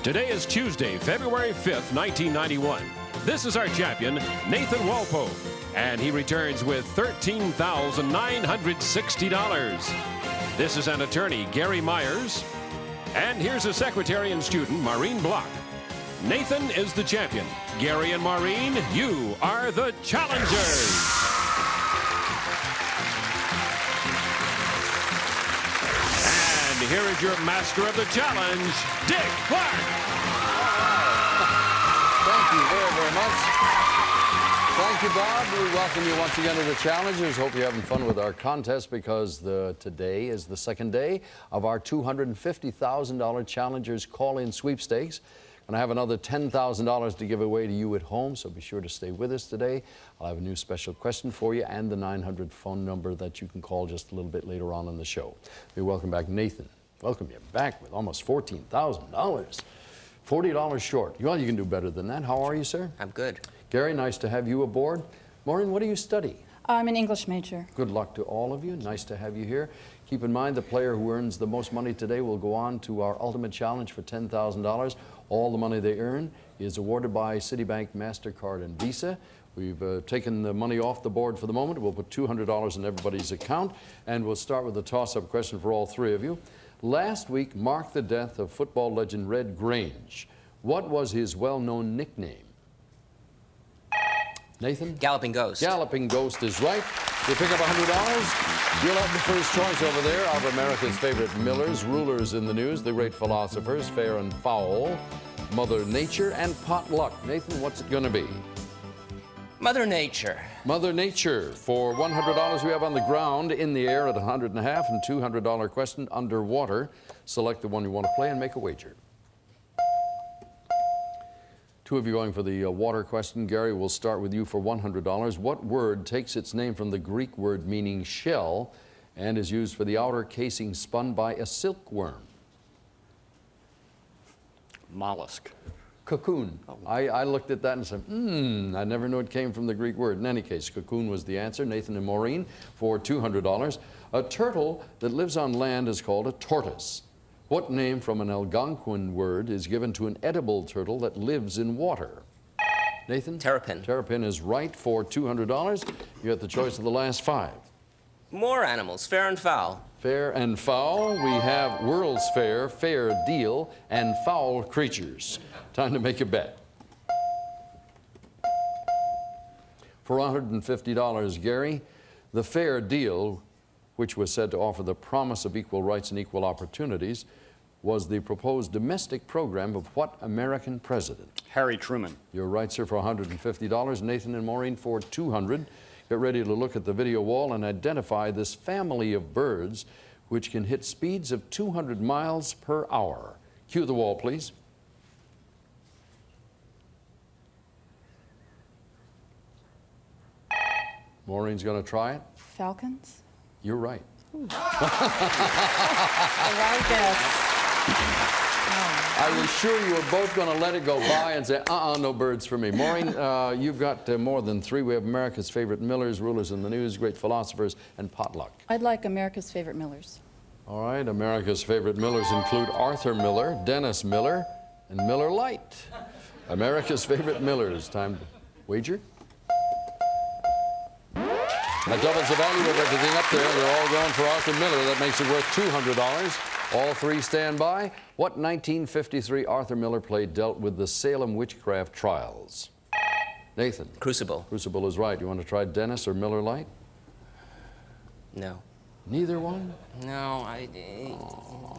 Today is Tuesday, February 5th, 1991. This is our champion, Nathan Walpole, and he returns with $13,960. This is an attorney, Gary Myers, and here's a secretary and student, Maureen Block. Nathan is the champion. Gary and Maureen, you are the challengers. And here is your master of the challenge, Dick Clark. Thank you very, very much. Thank you, Bob. We welcome you once again to the Challengers. Hope you're having fun with our contest because today is the second day of our $250,000 Challengers call-in sweepstakes. And I have another $10,000 to give away to you at home, so be sure to stay with us today. I'll have a new special question for you and the 900 phone number that you can call just a little bit later on in the show. We welcome back Nathan. Welcome you back with almost $14,000. $40 short. Well, you can do better than that. How are you, sir? I'm good. Gary, nice to have you aboard. Maureen, what do you study? I'm an English major. Good luck to all of you. Nice to have you here. Keep in mind, the player who earns the most money today will go on to our ultimate challenge for $10,000. All the money they earn is awarded by Citibank, MasterCard, and Visa. We've taken the money off the board for the moment. We'll put $200 in everybody's account, and we'll start with a toss-up question for all three of you. Last week marked the death of football legend Red Grange. What was his well-known nickname? Nathan? Galloping Ghost. Galloping Ghost is right. You pick up $100. You'll have the first choice over there of America's favorite millers, rulers in the news, the great philosophers, fair and foul, Mother Nature, and potluck. Nathan, what's it going to be? Mother Nature. Mother Nature. For $100 we have on the ground, in the air at $150, and $200 question underwater. Select the one you want to play and make a wager. Two of you going for the water question. Gary, we'll start with you for $100. What word takes its name from the Greek word meaning shell and is used for the outer casing spun by a silkworm? Mollusk. Cocoon. Oh. I looked at that and said, I never knew it came from the Greek word. In any case, cocoon was the answer. Nathan and Maureen for $200. A turtle that lives on land is called a tortoise. What name from an Algonquin word is given to an edible turtle that lives in water? Nathan? Terrapin. Terrapin is right for $200. You get the choice of the last five. More animals, fair and foul. Fair and foul. We have World's Fair, Fair Deal, and Foul Creatures. Time to make a bet. For $150, Gary, the Fair Deal, which was said to offer the promise of equal rights and equal opportunities, was the proposed domestic program of what American president? Harry Truman. You're right, sir, for $150. Nathan and Maureen for $200. Get ready to look at the video wall and identify this family of birds which can hit speeds of 200 miles per hour. Cue the wall, please. Maureen's going to try it. Falcons? You're right. A right guess. I was sure you were both going to let it go by and say, no birds for me. Maureen, you've got more than three. We have America's favorite millers, rulers in the news, great philosophers, and potluck. I'd like America's favorite millers. All right, America's favorite millers include Arthur Miller, Dennis Miller, and Miller Lite. America's favorite millers. Time to wager. That doubles the value of everything up there. They're all going for Arthur Miller. That makes it worth $200. All three stand by. What 1953 Arthur Miller play dealt with the Salem witchcraft trials? Nathan. Crucible. Crucible is right. You want to try Dennis or Miller Lite? No. Neither one? No, I'm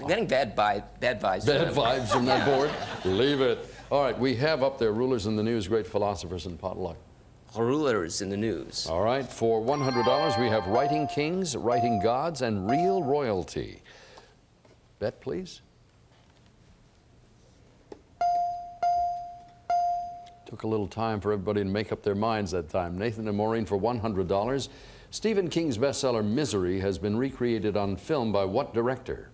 getting bad vibes. Bad vibes from that board? Leave it. All right, we have up there rulers in the news, great philosophers, and potluck. Rulers in the news. All right, for $100, we have writing kings, writing gods, and real royalty. Bet, please. Took a little time for everybody to make up their minds that time. Nathan and Maureen for $100. Stephen King's bestseller Misery has been recreated on film by what director?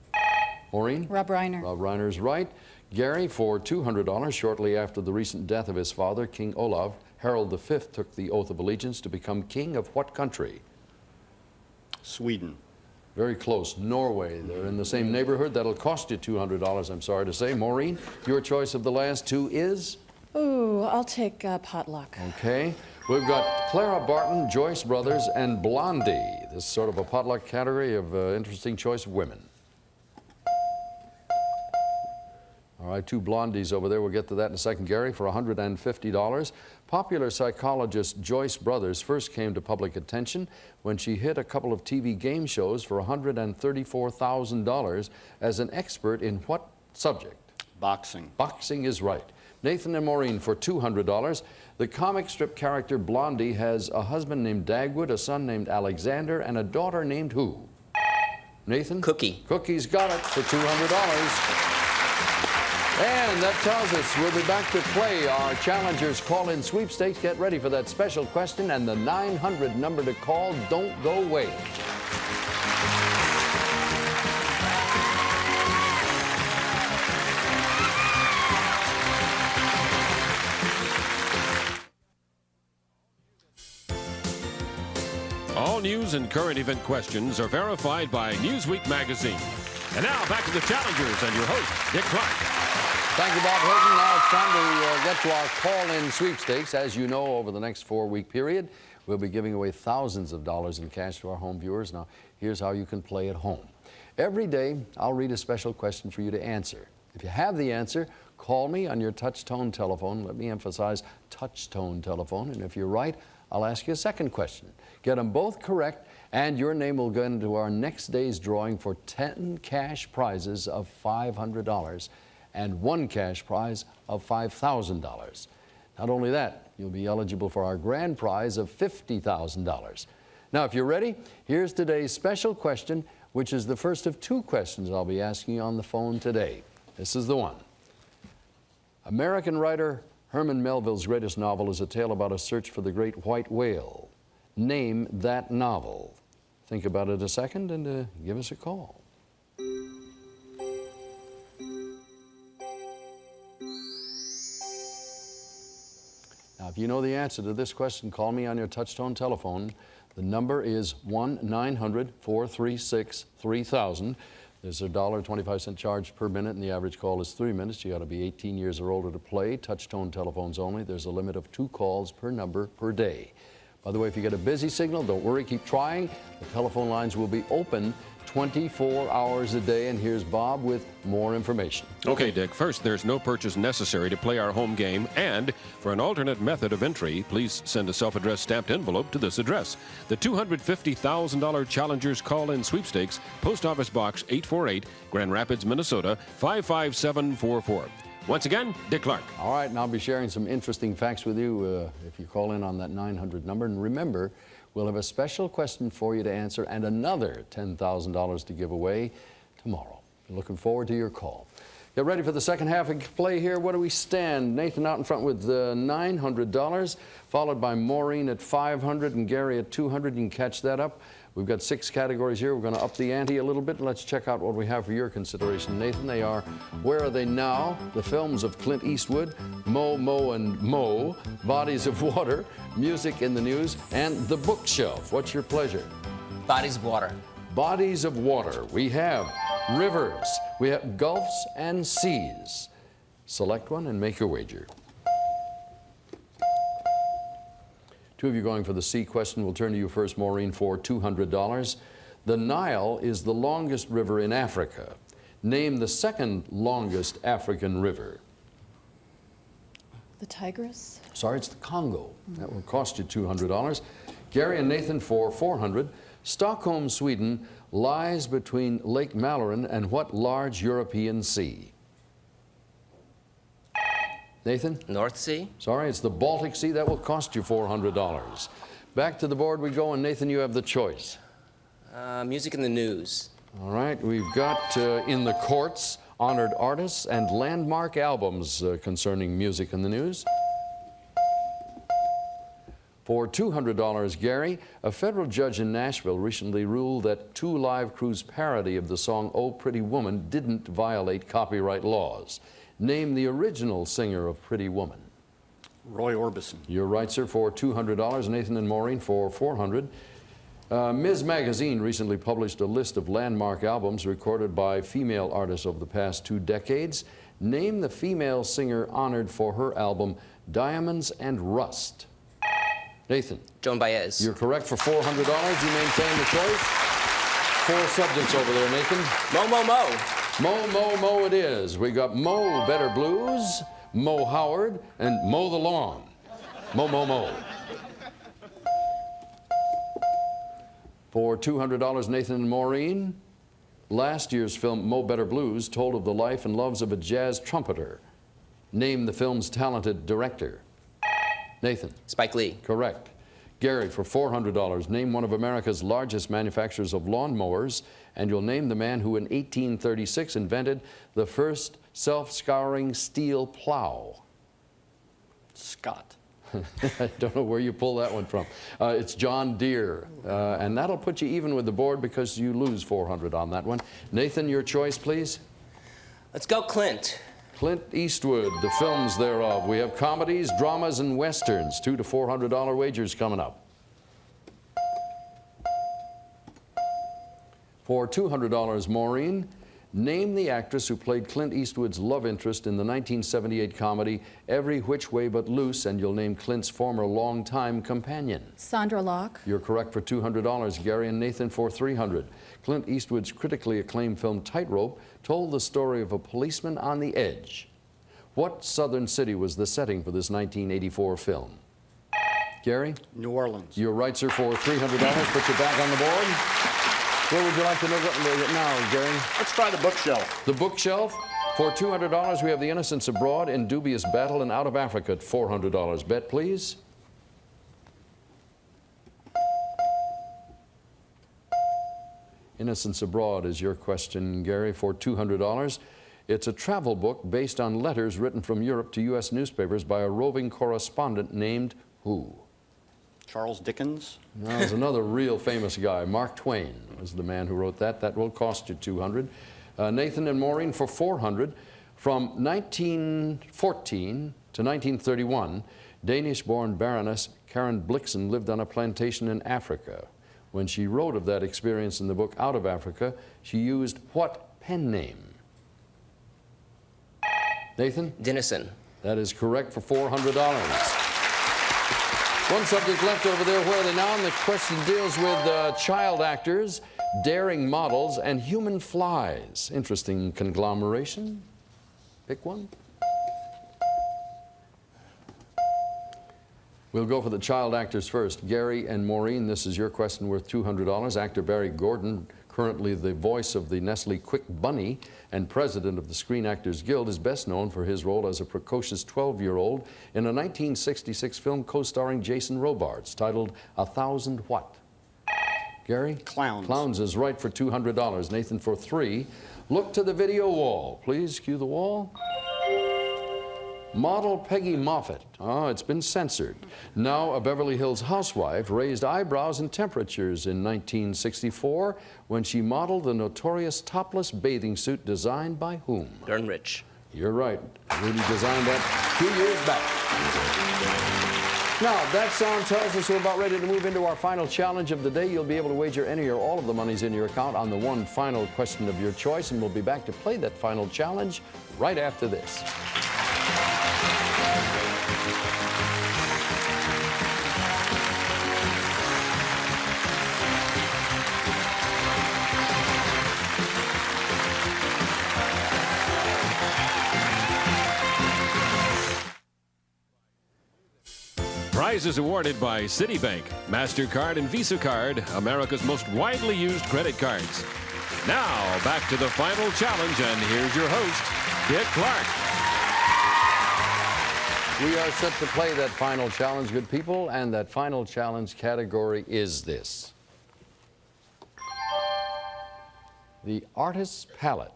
Maureen? Rob Reiner. Rob Reiner's right. Gary for $200. Shortly after the recent death of his father, King Olav, Harold V took the oath of allegiance to become king of what country? Sweden. Very close. Norway. They're in the same neighborhood. That'll cost you $200, I'm sorry to say. Maureen, your choice of the last two is? Ooh, I'll take potluck. Okay. We've got Clara Barton, Joyce Brothers, and Blondie. This is sort of a potluck category of interesting choice of women. All right, two Blondies over there. We'll get to that in a second, Gary, for $150. Popular psychologist Joyce Brothers first came to public attention when she hit a couple of TV game shows for $134,000 as an expert in what subject? Boxing. Boxing is right. Nathan and Maureen for $200. The comic strip character Blondie has a husband named Dagwood, a son named Alexander, and a daughter named who? Nathan? Cookie. Cookie's got it for $200. And that tells us we'll be back to play our Challengers Call-In Sweepstakes. Get ready for that special question and the 900 number to call. Don't go away. All news and current event questions are verified by Newsweek magazine. And now back to the Challengers and your host, Dick Clark. Thank you, Bob Hilton. Now it's time to get to our call-in sweepstakes. As you know, over the next 4-week period, we'll be giving away thousands of dollars in cash to our home viewers. Now, here's how you can play at home. Every day, I'll read a special question for you to answer. If you have the answer, call me on your touch-tone telephone. Let me emphasize touch-tone telephone. And if you're right, I'll ask you a second question. Get them both correct, and your name will go into our next day's drawing for 10 cash prizes of $500 and 1 cash prize of $5,000. Not only that, you'll be eligible for our grand prize of $50,000. Now, if you're ready, here's today's special question, which is the first of 2 questions I'll be asking you on the phone today. This is the one. American writer Herman Melville's greatest novel is a tale about a search for the great white whale. Name that novel. Think about it a second and give us a call. Now, if you know the answer to this question, call me on your touch-tone telephone. The number is 1-900-436-3000. There's a $1.25 charge per minute, and the average call is 3 minutes. You got to be 18 years or older to play. Touch-tone telephones only. There's a limit of 2 calls per number per day. By the way, if you get a busy signal, don't worry, keep trying. The telephone lines will be open 24 hours a day, and here's Bob with more information. Okay, Dick, first, there's no purchase necessary to play our home game, and for an alternate method of entry, please send a self-addressed stamped envelope to this address. The $250,000 Challengers Call-In Sweepstakes, Post Office Box 848, Grand Rapids, Minnesota, 55744. Once again, Dick Clark. All right, and I'll be sharing some interesting facts with you if you call in on that 900 number. And remember, we'll have a special question for you to answer and another $10,000 to give away tomorrow. Looking forward to your call. Get ready for the second half of play here. What do we stand? Nathan out in front with $900, followed by Maureen at $500 and Gary at $200. You can catch that up. We've got 6 categories here. We're going to up the ante a little bit. Let's check out what we have for your consideration, Nathan. They are Where Are They Now?, the films of Clint Eastwood, Mo, and Mo, Bodies of Water, Music in the News, and The Bookshelf. What's your pleasure? Bodies of water. Bodies of water. We have rivers. We have gulfs and seas. Select one and make your wager. 2 of you going for the C question. We'll turn to you first, Maureen, for $200. The Nile is the longest river in Africa. Name the second longest African river. The Tigris? Sorry, it's the Congo. That will cost you $200. Gary and Nathan for $400. Stockholm, Sweden lies between Lake Mälaren and what large European sea? Nathan? North Sea. Sorry, it's the Baltic Sea. That will cost you $400. Back to the board we go, and Nathan, you have the choice. Music in the news. All right, we've got In the Courts, Honored Artists, and Landmark Albums concerning music in the news. For $200, Gary, a federal judge in Nashville recently ruled that 2 Live Crew's parody of the song Oh Pretty Woman didn't violate copyright laws. Name the original singer of Pretty Woman. Roy Orbison. You're right, sir, for $200. Nathan and Maureen for $400. Ms. Magazine recently published a list of landmark albums recorded by female artists over the past 2 decades. Name the female singer honored for her album Diamonds and Rust. Nathan. Joan Baez. You're correct for $400. You maintain the choice. 4 subjects over there, Nathan. Mo, mo, mo. Mo, mo, mo it is. We got Mo Better Blues, Mo Howard, and Mow the Lawn. Mo, mo, mo. For $200, Nathan and Maureen. Last year's film, Mo Better Blues, told of the life and loves of a jazz trumpeter. Name the film's talented director. Nathan. Spike Lee. Correct. Gary, for $400, name one of America's largest manufacturers of lawnmowers, and you'll name the man who in 1836 invented the first self-scouring steel plow. Scott. I don't know where you pull that one from. It's John Deere, and that'll put you even with the board because you lose $400 on that one. Nathan, your choice, please. Let's go Clint. Clint Eastwood, the films thereof. We have comedies, dramas, and westerns. $200 to $400 wagers coming up. For $200, Maureen, name the actress who played Clint Eastwood's love interest in the 1978 comedy Every Which Way But Loose, and you'll name Clint's former longtime companion. Sandra Locke. You're correct for $200. Gary and Nathan for $300. Clint Eastwood's critically acclaimed film Tightrope told the story of a policeman on the edge. What southern city was the setting for this 1984 film? Gary? New Orleans. You're right, sir, for $300. Put you back on the board. Where would you like to know now, Gary? Let's try the bookshelf. The bookshelf. For $200, we have The Innocents Abroad in Dubious Battle and Out of Africa at $400. Bet, please. Innocents Abroad is your question, Gary, for $200. It's a travel book based on letters written from Europe to U.S. newspapers by a roving correspondent named who? Charles Dickens. No, there's another real famous guy. Mark Twain was the man who wrote that. That will cost you $200. Nathan and Maureen for $400. From 1914 to 1931, Danish-born Baroness Karen Blixen lived on a plantation in Africa. When she wrote of that experience in the book Out of Africa, she used what pen name? Nathan? Dennison. That is correct for $400. One subject left over there. Where are they now? And the question deals with child actors, daring models, and human flies. Interesting conglomeration. Pick one. We'll go for the child actors first. Gary and Maureen, this is your question worth $200. Actor Barry Gordon, currently the voice of the Nestle Quick Bunny and president of the Screen Actors Guild, is best known for his role as a precocious 12-year-old in a 1966 film co-starring Jason Robards titled 1,000 What? Gary? Clowns. Clowns is right for $200. Nathan for $3. Look to the video wall. Please cue the wall. Model Peggy Moffat, it's been censored, now a Beverly Hills housewife, raised eyebrows and temperatures in 1964 when she modeled the notorious topless bathing suit designed by whom? Darn Rich. You're right. Rudy designed that 2 years back. Now, that sound tells us we're about ready to move into our final challenge of the day. You'll be able to wager any or all of the monies in your account on the one final question of your choice, and we'll be back to play that final challenge right after this. Prizes awarded by Citibank, MasterCard, and Visa Card, America's most widely used credit cards. Now, back to the final challenge, and here's your host, Dick Clark. We are set to play that final challenge, good people, and that final challenge category is this. The artist's palette.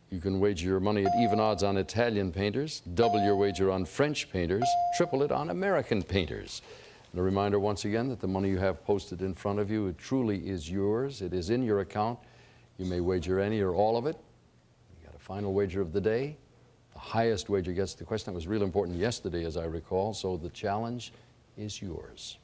You can wager your money at even odds on Italian painters, double your wager on French painters, triple it on American painters. And a reminder once again that the money you have posted in front of you, it truly is yours. It is in your account. You may wager any or all of it. You got a final wager of the day. The highest wager gets the question. That was real important yesterday, as I recall, so the challenge is yours.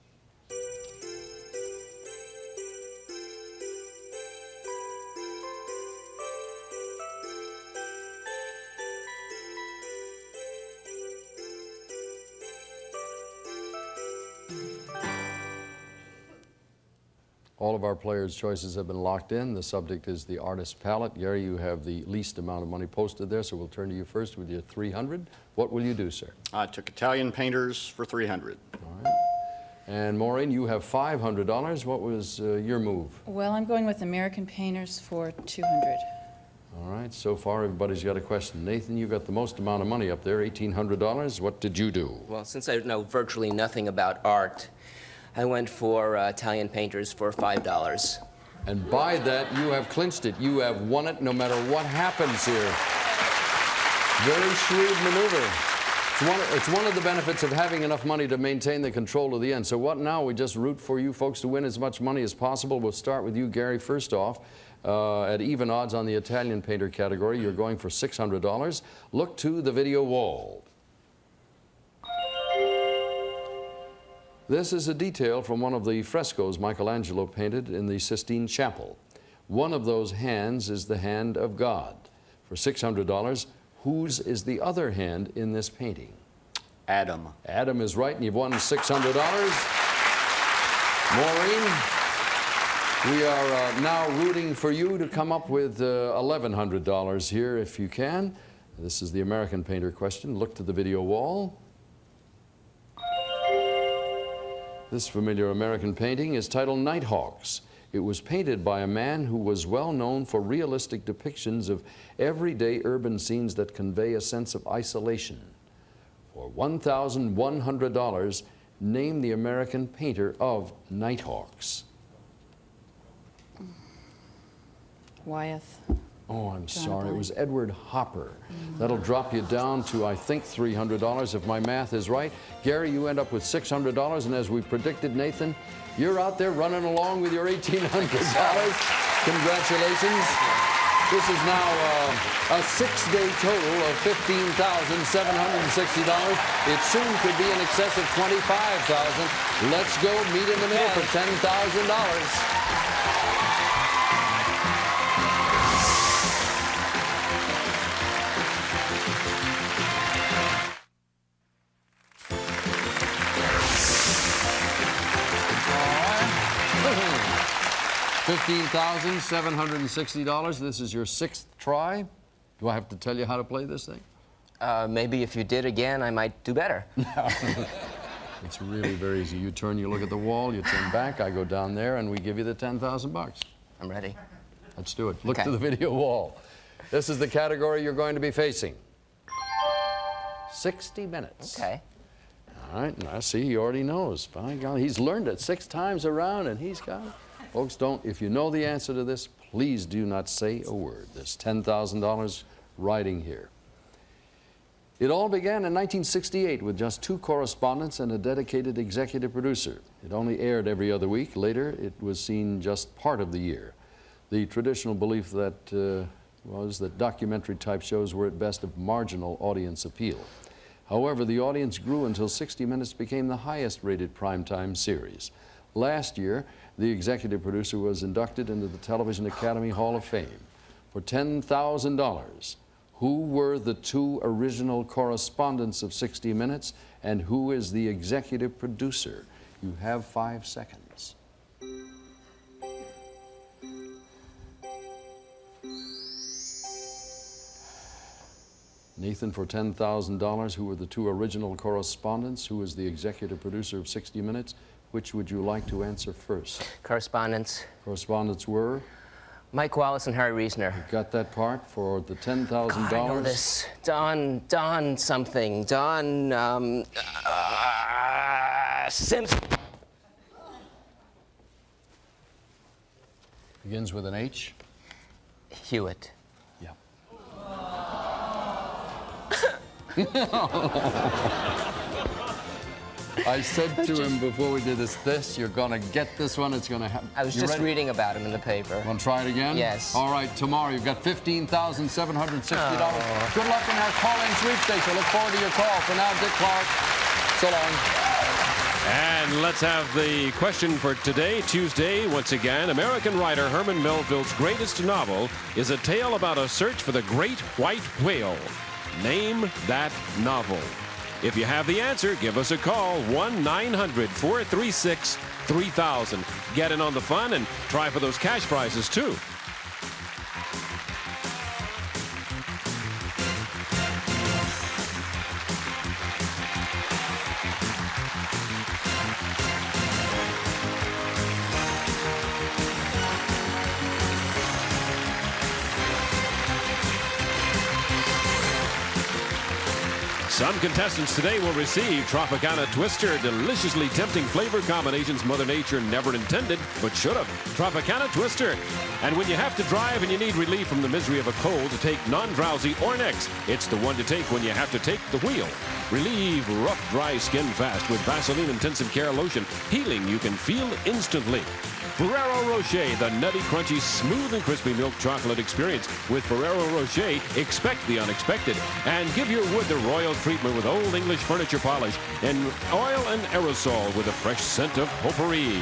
All of our players' choices have been locked in. The subject is the artist's palette. Gary, you have the least amount of money posted there, so we'll turn to you first with your 300. What will you do, sir? I took Italian painters for 300. All right. And Maureen, you have $500. What was your move? Well, I'm going with American painters for 200. All right, so far everybody's got a question. Nathan, you got the most amount of money up there, $1,800. What did you do? Well, since I know virtually nothing about art, I went for Italian painters for $5. And by that, you have clinched it. You have won it no matter what happens here. Very shrewd maneuver. It's one of the benefits of having enough money to maintain the control to the end. So what now? We just root for you folks to win as much money as possible. We'll start with you, Gary, first off. At even odds on the Italian painter category, you're going for $600. Look to the video wall. This is a detail from one of the frescoes Michelangelo painted in the Sistine Chapel. One of those hands is the hand of God. For $600, whose is the other hand in this painting? Adam. Adam is right, and you've won $600. Maureen, we are now rooting for you to come up with $1,100 here if you can. This is the American painter question. Look to the video wall. This familiar American painting is titled Nighthawks. It was painted by a man who was well known for realistic depictions of everyday urban scenes that convey a sense of isolation. For $1,100, name the American painter of Nighthawks. Wyeth. Oh, I'm Drawing a sorry. It blank. was Edward Hopper. That'll drop you down to, I think, $300 if my math is right. Gary, you end up with $600, and as we predicted, Nathan, you're out there running along with your $1,800. Congratulations. This is now a 6-day total of $15,760. It soon could be in excess of $25,000. Let's go meet in the middle for $10,000. $15,760. This is your 6th try. Do I have to tell you how to play this thing? Maybe if you did again, I might do better. It's really very easy. You turn, you look at the wall, you turn back, I go down there, and we give you the $10,000. I'm ready. Let's do it. Look Okay. to the video wall. This is the category you're going to be facing. 60 minutes. Okay. All right, now see, he already knows. By God, he's learned it 6 times around, and he's got it. Folks, if you know the answer to this, please do not say a word. There's $10,000 riding here. It all began in 1968 with just 2 correspondents and a dedicated executive producer. It only aired every other week. Later, it was seen just part of the year. The traditional belief that was that documentary-type shows were at best of marginal audience appeal. However, the audience grew until 60 Minutes became the highest-rated primetime series. Last year, the executive producer was inducted into the Television Academy Hall of Fame. For $10,000, who were the 2 original correspondents of 60 Minutes, and who is the executive producer? You have 5 seconds. Nathan, for $10,000, who were the 2 original correspondents? Who is the executive producer of 60 Minutes? Which would you like to answer first? Correspondence. Correspondents were? Mike Wallace and Harry Reasoner. Got that part for the $10,000? I know this. Don something. Don, Simpson. Begins with an H? Hewitt. Yeah. I said to him before we did this, you're going to get this one. It's going to happen. I was just reading about him in the paper. Want to try it again? Yes. All right, tomorrow you've got $15,760. Good luck in our call-in sweepstakes. I look forward to your call. For now, Dick Clark, so long. And let's have the question for today, Tuesday. Once again, American writer Herman Melville's greatest novel is a tale about a search for the great white whale. Name that novel. If you have the answer, give us a call, 1-900-436-3000. Get in on the fun and try for those cash prizes, too. Some contestants today will receive Tropicana Twister, deliciously tempting flavor combinations Mother Nature never intended, but should have. Tropicana Twister. And when you have to drive and you need relief from the misery of a cold, to take non-drowsy Ornex. It's the one to take when you have to take the wheel. Relieve rough, dry skin fast with Vaseline Intensive Care Lotion. Healing you can feel instantly. Ferrero Rocher, the nutty, crunchy, smooth, and crispy milk chocolate experience. With Ferrero Rocher, expect the unexpected. And give your wood the royal treatment with Old English furniture polish and oil and aerosol with a fresh scent of potpourri.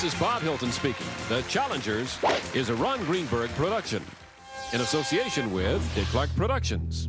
This is Bob Hilton speaking. The Challengers is a Ron Greenberg production in association with Dick Clark Productions.